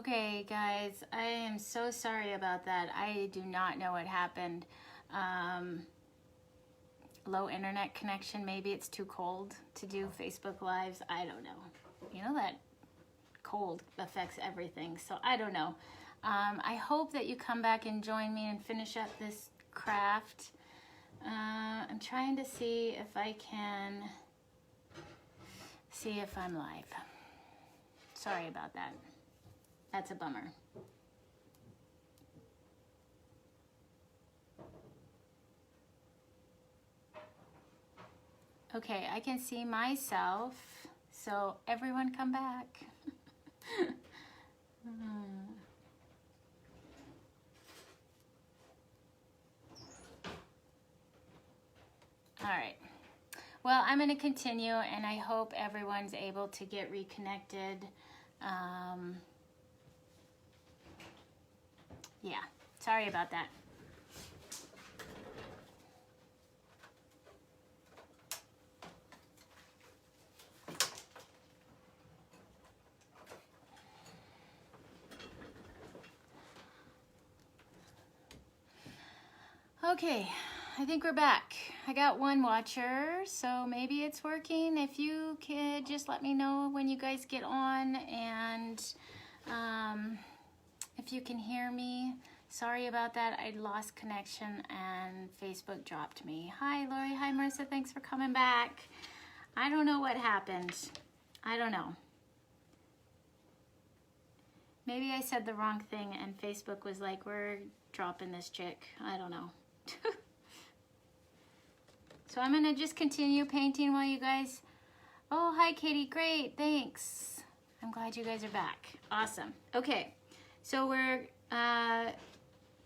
Okay, guys, I am so sorry about that. I do not know what happened. Low internet connection. Maybe it's too cold to do Facebook Lives. I don't know. You know that cold affects everything, so I don't know. I hope that you come back and join me and finish up this craft. I'm trying to see if I can see if I'm live. Sorry about that. That's a bummer. Okay, I can see myself, so everyone come back. All right. Well, I'm going to continue, and I hope everyone's able to get reconnected. Yeah, sorry about that. Okay, I think we're back. I got one watcher, so maybe it's working. If you could just let me know when you guys get on, and if you can hear me. Sorry about that. I lost connection and Facebook dropped me. Hi, Lori. Hi, Marissa. Thanks for coming back. I don't know what happened. I don't know. Maybe I said the wrong thing and Facebook was like, we're dropping this chick. I don't know. So I'm gonna just continue painting while you guys, oh, hi Katie, great, thanks. I'm glad you guys are back, awesome. Okay, so we're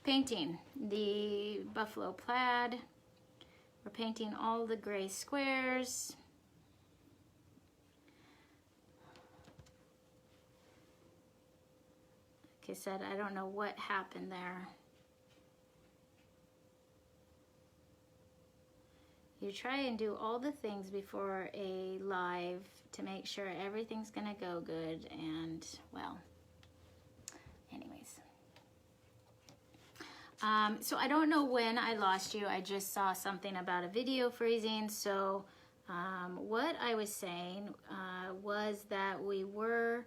painting the Buffalo Plaid. We're painting all the gray squares. Like I said, I don't know what happened there. You try and do all the things before a live to make sure everything's gonna go good, and well, anyways. So I don't know when I lost you. I just saw something about a video freezing. So what I was saying was that we were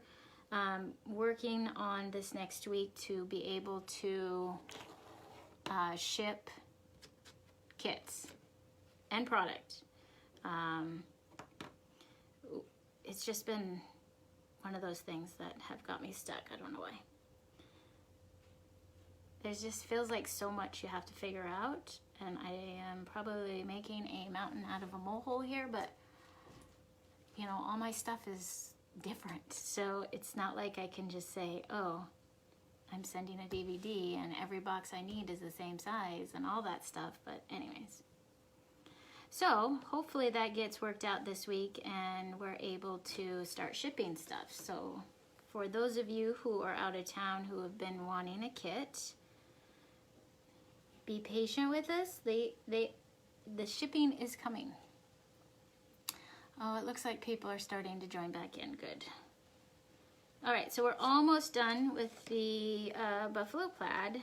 working on this next week to be able to ship kits and product. It's just been one of those things that have got me stuck. I don't know why. There just feels like so much you have to figure out, and I am probably making a mountain out of a molehill here, but you know, all my stuff is different. So it's not like I can just say, oh, I'm sending a DVD and every box I need is the same size and all that stuff, but anyways. So hopefully that gets worked out this week and we're able to start shipping stuff. So for those of you who are out of town who have been wanting a kit, be patient with us. The shipping is coming. Oh, it looks like people are starting to join back in. Good. All right, so we're almost done with the Buffalo Plaid.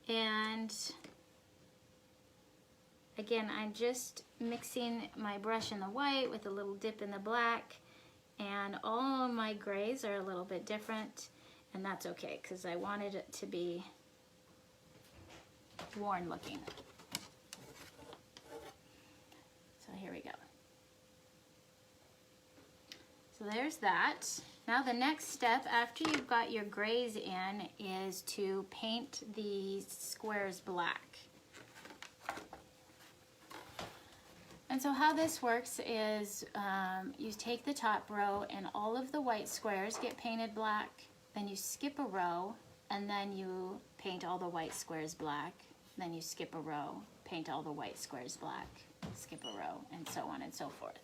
And again, I'm just mixing my brush in the white with a little dip in the black, and all of my grays are a little bit different, and that's okay because I wanted it to be worn looking. So here we go. So there's that. Now the next step after you've got your grays in is to paint the squares black. And so how this works is you take the top row and all of the white squares get painted black, then you skip a row and then you paint all the white squares black, then you skip a row, paint all the white squares black, skip a row, and so on and so forth.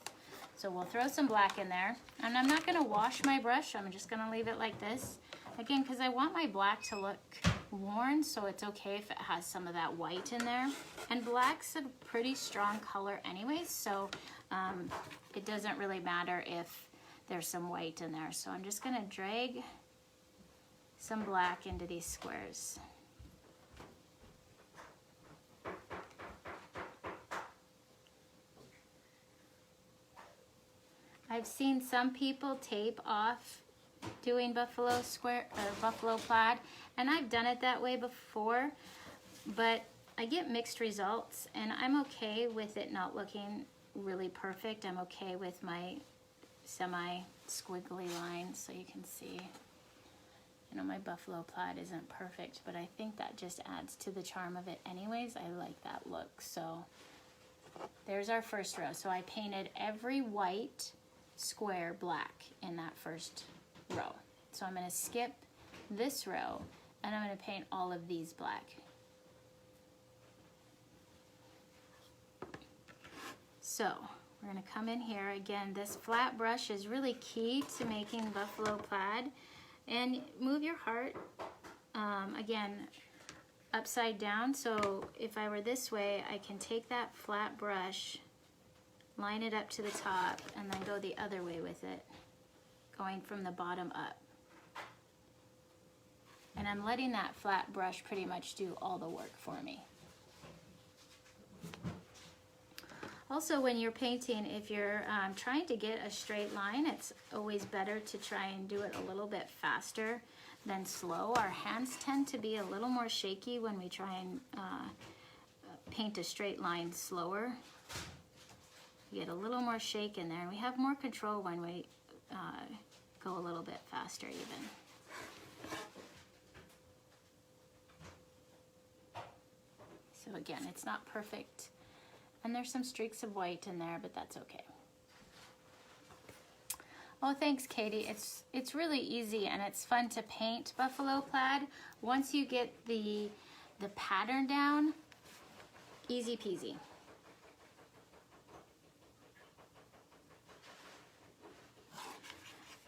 So we'll throw some black in there, and I'm not gonna wash my brush, I'm just gonna leave it like this. Again, because I want my black to look worn, so it's okay if it has some of that white in there. And black's a pretty strong color anyways, so it doesn't really matter if there's some white in there. So I'm just gonna drag some black into these squares. I've seen some people tape off doing buffalo square or buffalo plaid, and I've done it that way before, but I get mixed results, and I'm okay with it not looking really perfect. I'm okay with my semi squiggly lines, so you can see, you know, my buffalo plaid isn't perfect, but I think that just adds to the charm of it anyways. I like that look. So there's our first row. So I painted every white square black in that first row. So I'm going to skip this row and I'm going to paint all of these black. So we're going to come in here again. This flat brush is really key to making buffalo plaid. And move your heart again upside down. So if I were this way, I can take that flat brush, line it up to the top, and then go the other way with it, going from the bottom up. And I'm letting that flat brush pretty much do all the work for me. Also, when you're painting, if you're trying to get a straight line, it's always better to try and do it a little bit faster than slow. Our hands tend to be a little more shaky when we try and paint a straight line slower. You get a little more shake in there, and we have more control when we go a little bit faster even. So again, it's not perfect. And there's some streaks of white in there, but that's okay. Oh, thanks, Katie. It's really easy and it's fun to paint buffalo plaid. Once you get the pattern down, easy peasy.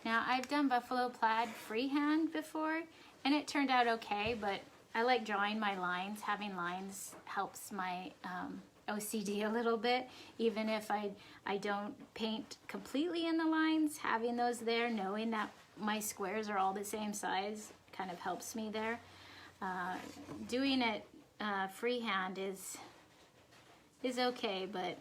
Now, I've done buffalo plaid freehand before, and it turned out okay, but I like drawing my lines. Having lines helps my OCD a little bit. Even if I don't paint completely in the lines, having those there, knowing that my squares are all the same size kind of helps me there. Doing it freehand is okay, but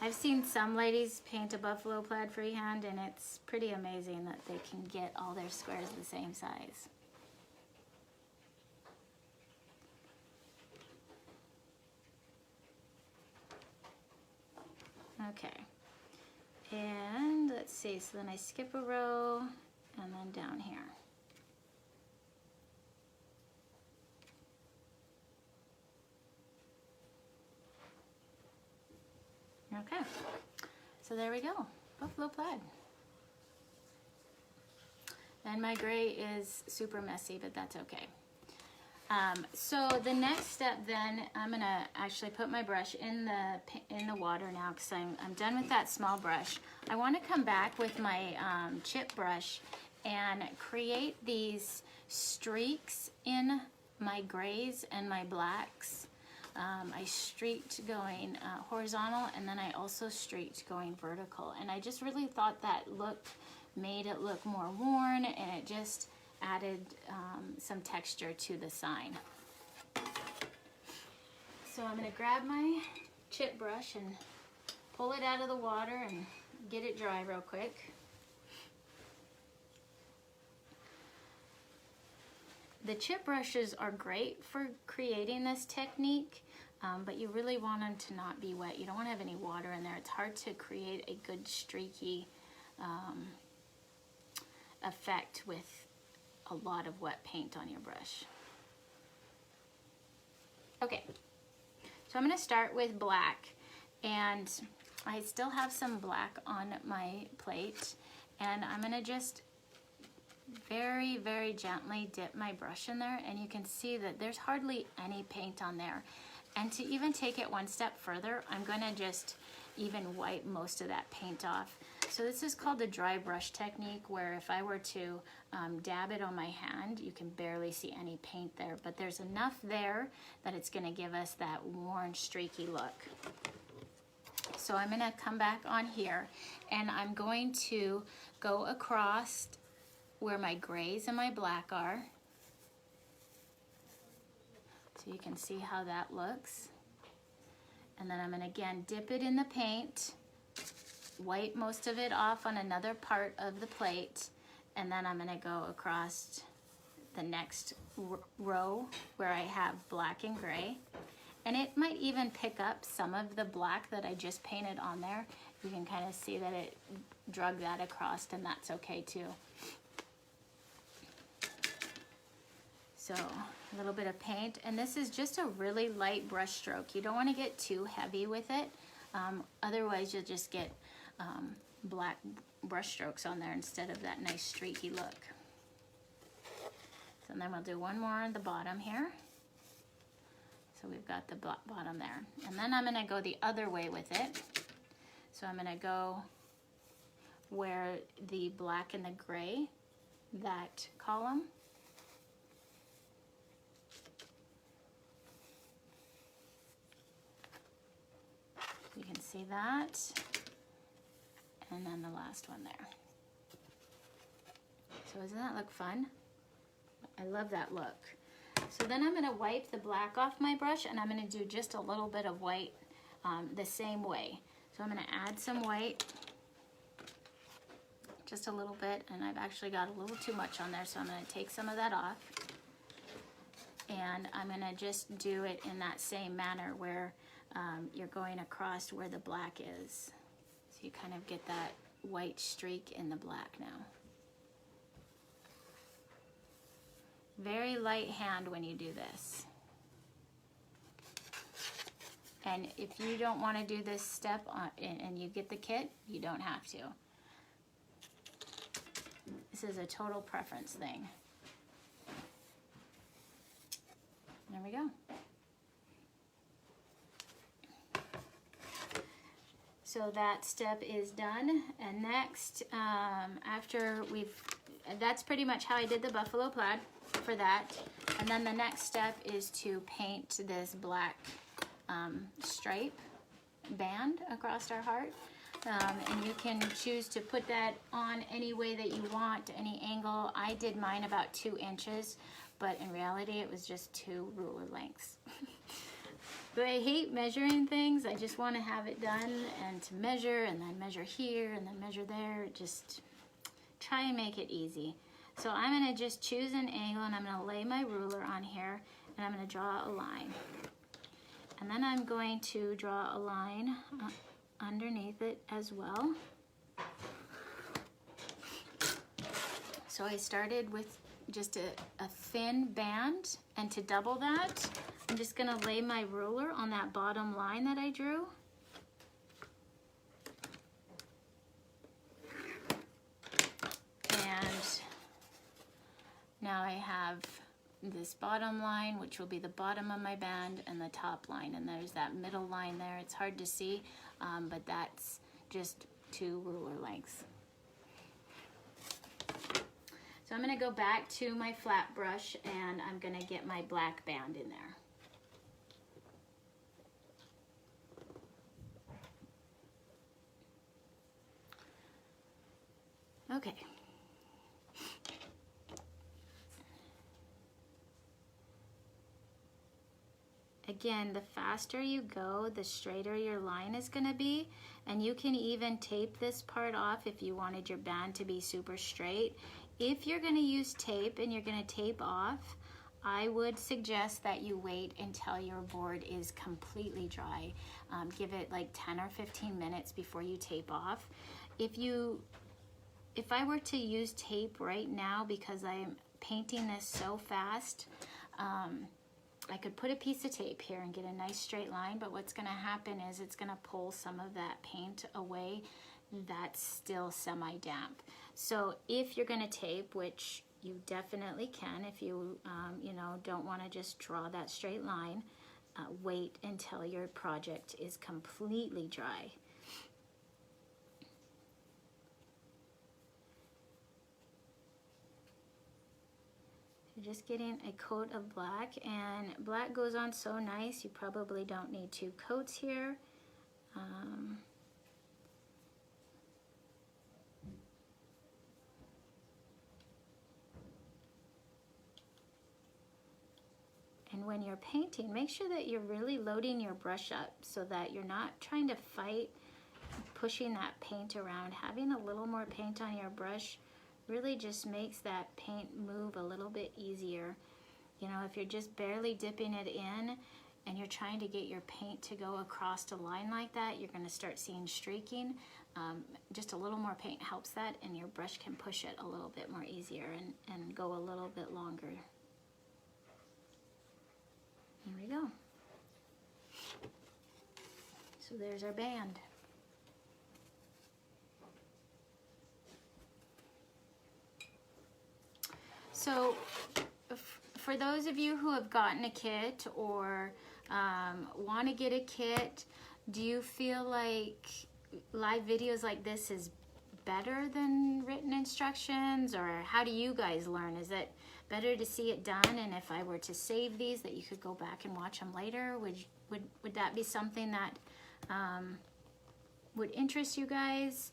I've seen some ladies paint a buffalo plaid freehand, and it's pretty amazing that they can get all their squares the same size. Okay, and let's see, so then I skip a row and then down here. Okay, so there we go, buffalo plaid. And my gray is super messy, but that's okay. So the next step then, I'm gonna actually put my brush in the water now because I'm done with that small brush. I want to come back with my chip brush and create these streaks in my grays and my blacks. I streaked going horizontal, and then I also streaked going vertical, and I just really thought that made it look more worn, and it just added some texture to the sign. So I'm going to grab my chip brush and pull it out of the water and get it dry real quick. The chip brushes are great for creating this technique, but you really want them to not be wet. You don't want to have any water in there. It's hard to create a good streaky effect with a lot of wet paint on your brush. Okay, so I'm going to start with black, and I still have some black on my plate, and I'm going to just very, very gently dip my brush in there, and you can see that there's hardly any paint on there. And to even take it one step further, I'm going to just even wipe most of that paint off. So this is called the dry brush technique, where if I were to dab it on my hand, you can barely see any paint there, but there's enough there that it's going to give us that worn, streaky look. So I'm going to come back on here, and I'm going to go across where my grays and my black are. So you can see how that looks. And then I'm gonna again dip it in the paint, wipe most of it off on another part of the plate, and then I'm gonna go across the next row where I have black and gray. And it might even pick up some of the black that I just painted on there. You can kind of see that it drug that across, and that's okay too. So a little bit of paint, and this is just a really light brush stroke. You don't want to get too heavy with it, otherwise you'll just get black brush strokes on there instead of that nice streaky look. So then we'll do one more on the bottom here. So we've got the bottom there. And then I'm going to go the other way with it. So I'm going to go where the black and the gray, that column. You can see that. And then the last one there. So doesn't that look fun? I love that look. So then I'm going to wipe the black off my brush, and I'm going to do just a little bit of white the same way. So I'm going to add some white, just a little bit, and I've actually got a little too much on there, so I'm going to take some of that off. And I'm going to just do it in that same manner where you're going across where the black is. So you kind of get that white streak in the black now. Very light hand when you do this. And if you don't want to do this step and you get the kit, you don't have to. This is a total preference thing. There we go. So that step is done. And next, after that's pretty much how I did the Buffalo Plaid for that. And then the next step is to paint this black stripe band across our heart. And you can choose to put that on any way that you want, any angle. I did mine about 2 inches, but in reality it was just 2 ruler lengths. But I hate measuring things. I just want to have it done and to measure, and then measure here and then measure there. Just try and make it easy. So I'm going to just choose an angle, and I'm going to lay my ruler on here, and I'm going to draw a line. And then I'm going to draw a line underneath it as well. So I started with just a thin band, and to double that, I'm just going to lay my ruler on that bottom line that I drew. Now I have this bottom line, which will be the bottom of my band, and the top line, and there's that middle line there. It's hard to see, but that's just 2 ruler lengths. So I'm going to go back to my flat brush, and I'm going to get my black band in there. Okay. Again, the faster you go, the straighter your line is going to be. And you can even tape this part off if you wanted your band to be super straight. If you're going to use tape and you're going to tape off, I would suggest that you wait until your board is completely dry. Give it like 10 or 15 minutes before you tape off. If I were to use tape right now, because I'm painting this so fast, I could put a piece of tape here and get a nice straight line, but what's going to happen is it's going to pull some of that paint away that's still semi-damp. So if you're going to tape, which you definitely can if you don't want to just draw that straight line, wait until your project is completely dry. You're just getting a coat of black, and black goes on so nice, you probably don't need 2 coats here. when you're painting, make sure that you're really loading your brush up so that you're not trying to fight pushing that paint around. Having a little more paint on your brush really just makes that paint move a little bit easier. You know, if you're just barely dipping it in and you're trying to get your paint to go across a line like that, you're going to start seeing streaking. Just a little more paint helps that, and your brush can push it a little bit more easier and go a little bit longer. Here we go. So there's our band. So for those of you who have gotten a kit or want to get a kit, do you feel like live videos like this is better than written instructions, or how do you guys learn? Is it better to see it done, and if I were to save these that you could go back and watch them later, would that be something that would interest you guys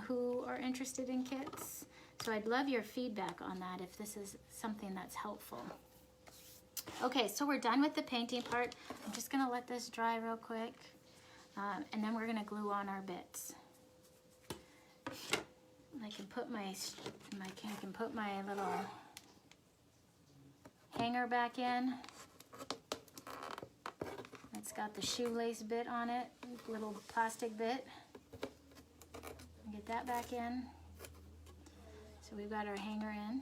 who are interested in kits? So I'd love your feedback on that if this is something that's helpful. Okay, so we're done with the painting part. I'm just gonna let this dry real quick, and then we're gonna glue on our bits. I can put my little hanger back in. It's got the shoelace bit on it, little plastic bit. Get that back in. So we've got our hanger in.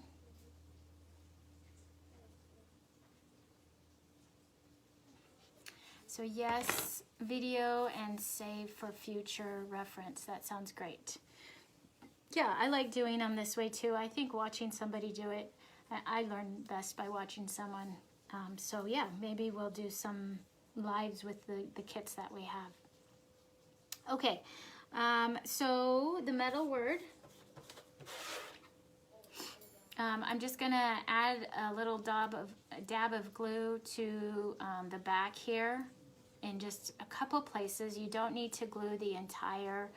So yes, video and save for future reference. That sounds great. Yeah, I like doing them this way too. I think watching somebody do it, I learn best by watching someone. So yeah, maybe we'll do some lives with the kits that we have. Okay, so the metal word. I'm just gonna add a little dab of glue to the back here in just a couple places. You don't need to glue the entire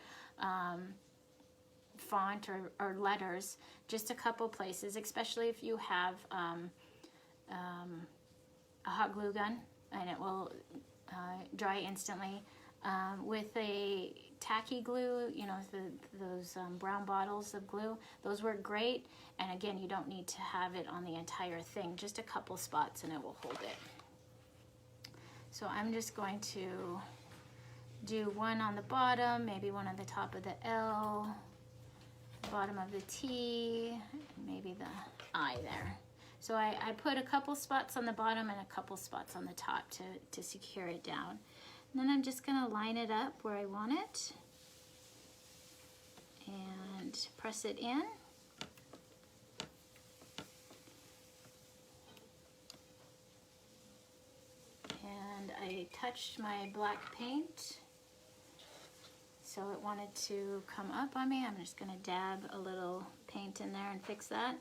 font or letters, just a couple places, especially if you have a hot glue gun and it will dry instantly. With a tacky glue, you know, those brown bottles of glue, those work great. And again, you don't need to have it on the entire thing, just a couple spots and it will hold it. So I'm just going to do one on the bottom, maybe one on the top of the L, bottom of the T, and maybe the I there. So I put a couple spots on the bottom and a couple spots on the top to secure it down. And then I'm just gonna line it up where I want it and press it in. And I touched my black paint, so it wanted to come up on me. I'm just gonna dab a little paint in there and fix that.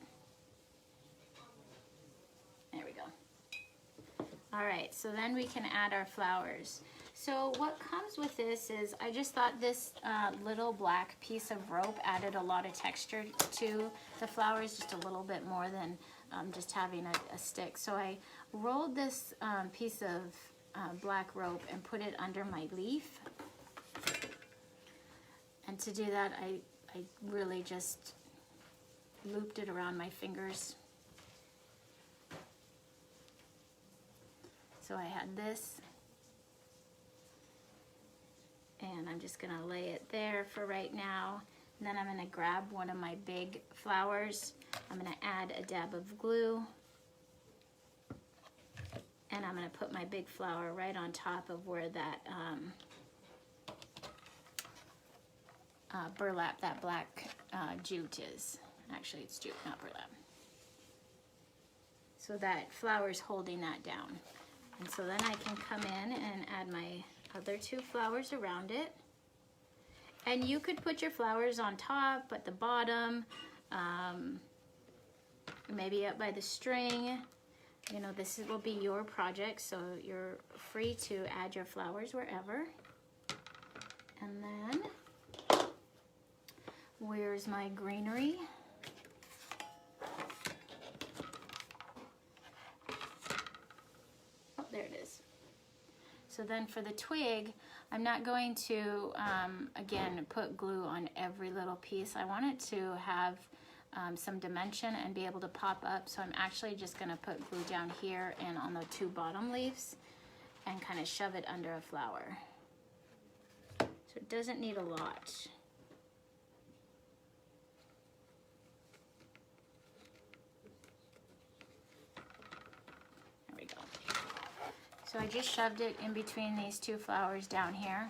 There we go. All right, so then we can add our flowers. So what comes with this is, I just thought this little black piece of rope added a lot of texture to the flowers, just a little bit more than just having a stick. So I rolled this piece of black rope and put it under my leaf. And to do that, I really just looped it around my fingers. So I had this. And I'm just gonna lay it there for right now. And then I'm gonna grab one of my big flowers. I'm gonna add a dab of glue. And I'm gonna put my big flower right on top of where that burlap, that black jute is. Actually, it's jute, not burlap. So that flower's holding that down. And so then I can come in and add my other two flowers around it. And you could put your flowers on top, at the bottom, maybe up by the string. You know, this will be your project, so you're free to add your flowers wherever. And then, where's my greenery? So then for the twig, I'm not going to, again, put glue on every little piece. I want it to have some dimension and be able to pop up. So I'm actually just gonna put glue down here and on the 2 bottom leaves and kind of shove it under a flower. So it doesn't need a lot. There we go. So I just shoved it in between these 2 flowers down here.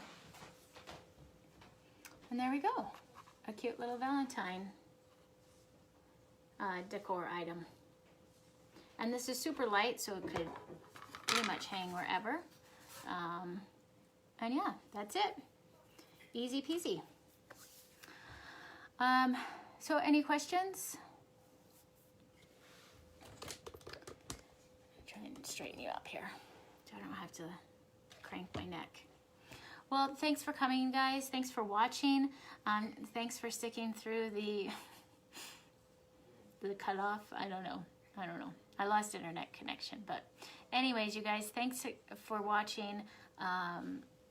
And there we go. A cute little Valentine decor item. And this is super light, so it could pretty much hang wherever. And yeah, that's it. Easy peasy. So any questions? I'm trying to straighten you up here so I don't have to crank my neck. Well, thanks for coming, guys. Thanks for watching. Thanks for sticking through the cutoff. I don't know. I lost internet connection, but anyways, you guys, thanks for watching.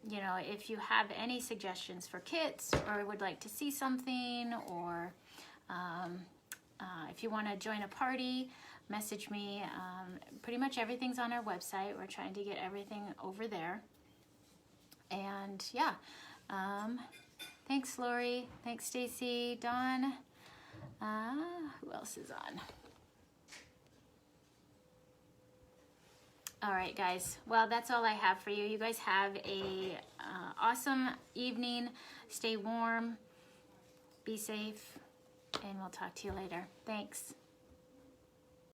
You know, if you have any suggestions for kits or would like to see something, or if you want to join a party, message me. Pretty much everything's on our website. We're trying to get everything over there. And yeah, thanks Lori, thanks Stacy, Dawn. Who else is on? All right, guys. Well, that's all I have for you. You guys have a awesome evening. Stay warm, be safe, and we'll talk to you later. Thanks.